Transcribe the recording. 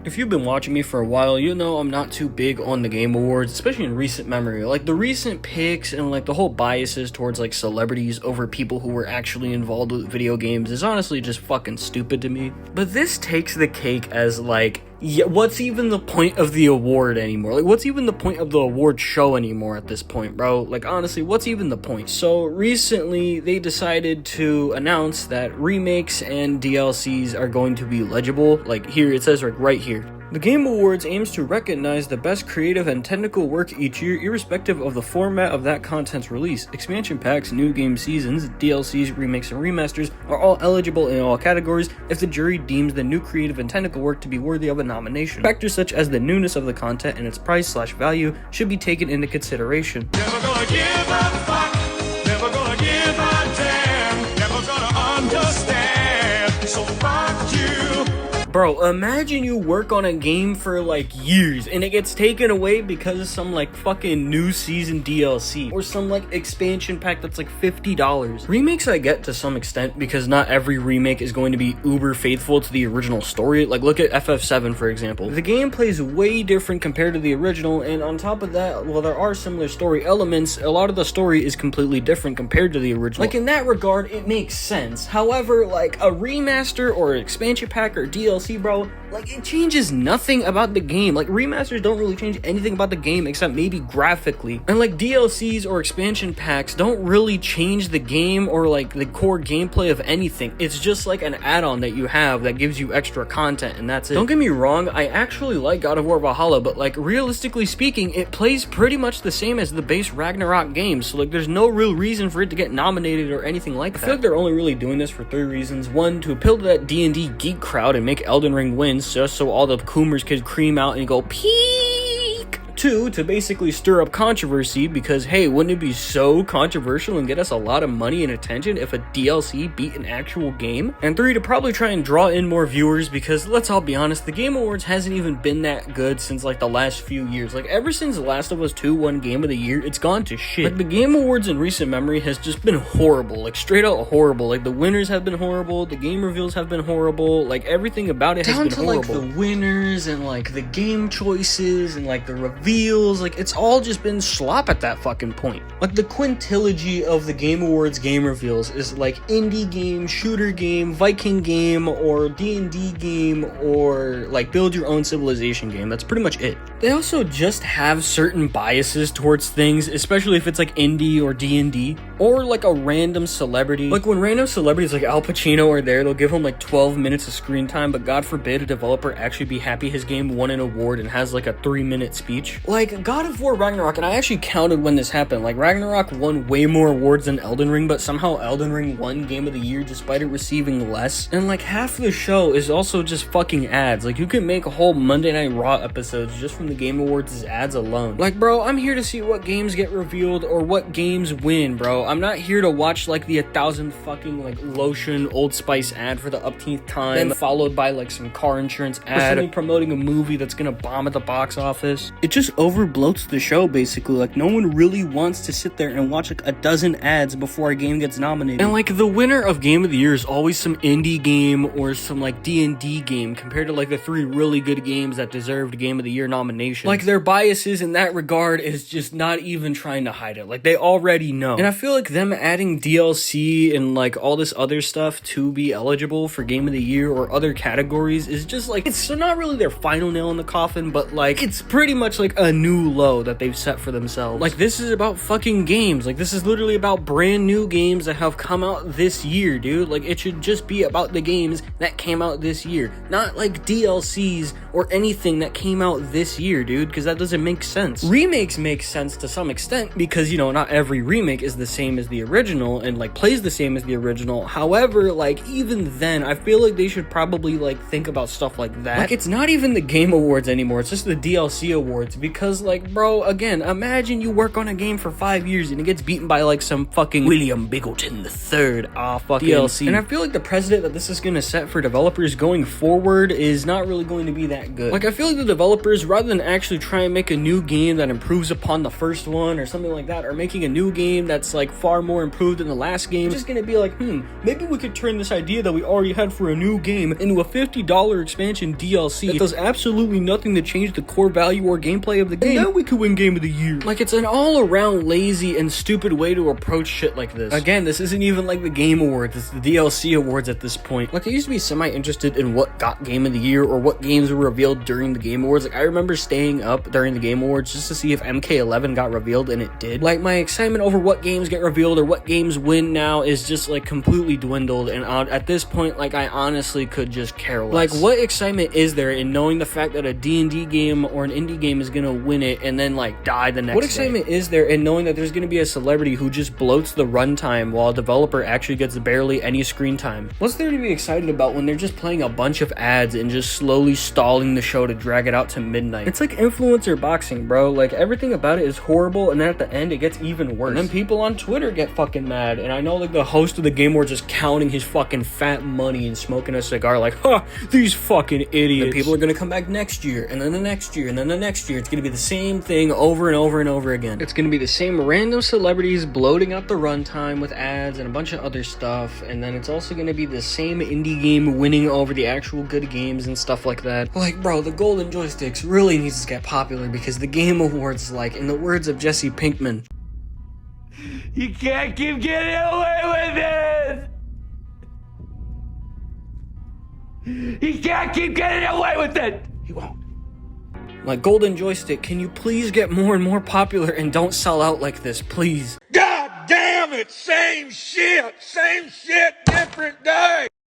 If you've been watching me for a while, you know I'm not too big on the Game Awards, especially in recent memory. Like, the recent picks and, like, the whole biases towards, like, celebrities over people who were actually involved with video games is honestly just fucking stupid to me. But this takes the cake as, like, yeah, what's even the point of the award anymore? Like, what's even the point of the award show anymore at this point, bro? Like, honestly, what's even the point? So, recently, they decided to announce that remakes and DLCs are going to be legible. Like, here, it says, like, right here. The Game Awards aims to recognize the best creative and technical work each year, irrespective of the format of that content's release. Expansion packs, new game seasons, DLCs, remakes, and remasters are all eligible in all categories if the jury deems the new creative and technical work to be worthy of a nomination. Factors such as the newness of the content and its price/value should be taken into consideration. Never gonna give a fuck, never gonna give a damn, never gonna understand, so fuck you. Bro, imagine you work on a game for like years and it gets taken away because of some like fucking new season DLC or some like expansion pack that's like $50. Remakes I get to some extent because not every remake is going to be uber faithful to the original story. Like, look at FF7 for example. The gameplay is way different compared to the original, and on top of that, while there are similar story elements, a lot of the story is completely different compared to the original. Like, in that regard, it makes sense. However, like a remaster or an expansion pack or DLC, bro, like, it changes nothing about the game. Like, remasters don't really change anything about the game except maybe graphically, and like DLCs or expansion packs don't really change the game or like the core gameplay of anything. It's just like an add-on that you have that gives you extra content, and that's it. Don't get me wrong, I actually like God of War Valhalla, but like realistically speaking, it plays pretty much the same as the base Ragnarok game, so like there's no real reason for it to get nominated or anything like that. I feel like they're only really doing this for 3 reasons. 1, to appeal to that D&D geek crowd and make Elden Ring win, just so all the Coomers could cream out and go peek. 2, to basically stir up controversy because, hey, wouldn't it be so controversial and get us a lot of money and attention if a DLC beat an actual game? And 3, to probably try and draw in more viewers because, let's all be honest, the Game Awards hasn't even been that good since like the last few years. Like, ever since The Last of Us 2 won Game of the Year, it's gone to shit. Like, the Game Awards in recent memory has just been horrible, like straight out horrible. Like, the winners have been horrible, the game reveals have been horrible, like everything about it has been horrible. Down to like the winners and like the game choices and like the reveals, like it's all just been slop at that fucking point. Like, the quintilogy of the Game Awards game reveals is like indie game, shooter game, Viking game, or D&D game, or like build your own civilization game. That's pretty much it. They also just have certain biases towards things, especially if it's like indie or D&D, or like a random celebrity. Like, when random celebrities like Al Pacino are there, they'll give him like 12 minutes of screen time, but God forbid a developer actually be happy his game won an award and has like a 3-minute speech. Like, God of War Ragnarok, and I actually counted when this happened, like Ragnarok won way more awards than Elden Ring, but somehow Elden Ring won Game of the Year despite it receiving less. And like half the show is also just fucking ads. Like, you can make a whole Monday Night Raw episodes just from the Game Awards' ads alone. Like, bro, I'm here to see what games get revealed or what games win, bro. I'm not here to watch like the 1,000 fucking like lotion Old Spice ad for the upteenth time, then followed by like some car insurance ad or promoting a movie that's gonna bomb at the box office. It just overbloats the show basically. Like, no one really wants to sit there and watch like a dozen ads before a game gets nominated. And like, the winner of Game of the Year is always some indie game or some like D&D game compared to like the 3 really good games that deserved Game of the Year nominations. Like, their biases in that regard is just not even trying to hide it. Like, they already know. And I feel like them adding DLC and like all this other stuff to be eligible for Game of the Year or other categories is just like, it's not really their final nail in the coffin, but like it's pretty much like a new low that they've set for themselves. Like, this is about fucking games. Like, this is literally about brand new games that have come out this year, dude. Like, it should just be about the games that came out this year, not like DLCs or anything that came out this year, dude, because that doesn't make sense. Remakes make sense to some extent because, you know, not every remake is the same as the original and like plays the same as the original. However, like, even then, I feel like they should probably like think about stuff like that. Like, it's not even the Game Awards anymore, it's just the DLC awards, because, like, bro, again, imagine you work on a game for 5 years and it gets beaten by, like, some fucking William Biggleton III fucking DLC. And I feel like the precedent that this is gonna set for developers going forward is not really going to be that good. Like, I feel like the developers, rather than actually try and make a new game that improves upon the first one or something like that, or making a new game that's, like, far more improved than the last game, it's just gonna be like, maybe we could turn this idea that we already had for a new game into a $50 expansion DLC that does absolutely nothing to change the core value or gameplay of the game, and then we could win Game of the Year. Like, it's an all-around lazy and stupid way to approach shit like this. Again, this isn't even like the Game Awards, it's the DLC Awards at this point. Like, I used to be semi-interested in what got Game of the Year or what games were revealed during the Game Awards. Like, I remember staying up during the Game Awards just to see if MK11 got revealed, and it did. Like, my excitement over what games get revealed or what games win now is just, like, completely dwindled, and at this point, like, I honestly could just care less. Like, what excitement is there in knowing the fact that a D&D game or an indie game is gonna win it and then, like, die the next day? What excitement is there in knowing that there's gonna be a celebrity who just bloats the runtime while a developer actually gets barely any screen time? What's there to be excited about when they're just playing a bunch of ads and just slowly stalling the show to drag it out to midnight? It's like influencer boxing, bro. Like, everything about it is horrible, and then at the end it gets even worse. And then people on Twitter get fucking mad, and I know, like, the host of the Game Awards just counting his fucking fat money and smoking a cigar like, these fucking idiots. And people are gonna come back next year, and then the next year, and then the next year. It's gonna be the same thing over and over and over again. It's gonna be the same random celebrities bloating out the runtime with ads and a bunch of other stuff, and then it's also gonna be the same indie game winning over the actual good games and stuff like that. Like, bro, the Golden Joysticks really needs to get popular because the Game Awards, like, in the words of Jesse Pinkman, you can't keep getting away with it! He can't keep getting away with it! He won't. Like, Golden Joystick, can you please get more and more popular and don't sell out like this, please? God damn it! Same shit, different day.